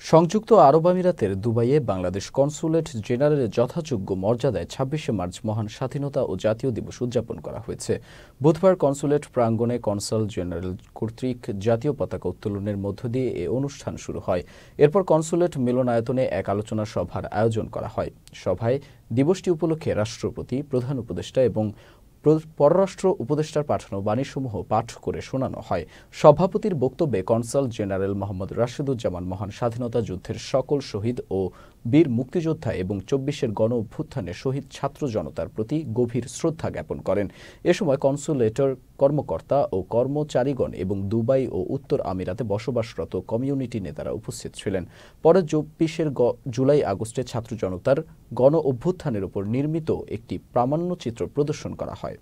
সংযুক্ত আরব আমিরাতের দুবাইয়ে বাংলাদেশ কনস্যুলেট জেনারেলের যথাযোগ্য মর্যাদায় ২৬শে মার্চ মহান স্বাধীনতা ও জাতীয় দিবস উদযাপন করা হয়েছে। বুধবার কনস্যুলেট প্রাঙ্গণে কনসাল জেনারেল কর্তৃক জাতীয় পতাকা উত্তোলনের মধ্য দিয়ে এ অনুষ্ঠান শুরু হয়। এরপর কনস্যুলেট মিলনায়তনে এক আলোচনা সভার আয়োজন করা হয়। সভায় দিবসটি উপলক্ষে রাষ্ট্রপতি, প্রধান উপদেষ্টা এবং পররাষ্ট্র উপদেষ্টার পাঠানো বাণীসমূহ পাঠ করে শোনানো হয়। সভাপতির বক্তব্যে কনসাল জেনারেল মোহাম্মদ রাশেদুজ্জামান মহান স্বাধীনতা যুদ্ধের সকল শহীদ ও বীর মুক্তিযোদ্ধা এবং ২৪শের গণ অভ্যুত্থানে শহীদ ছাত্র জনতার প্রতি গভীর শ্রদ্ধা জ্ঞাপন করেন। এ সময় কনস্যুলেটর কর্মকর্তা ও কর্মচারীগণ এবং দুবাই ও উত্তর আমিরাতে বসবাসরত কমিউনিটি নেতারা উপস্থিত ছিলেন। পরে ২৪শের জুলাই আগস্টে ছাত্র জনতার গণ অভ্যুত্থানের উপর নির্মিত একটি প্রামাণ্যচিত্র প্রদর্শন করা হয়।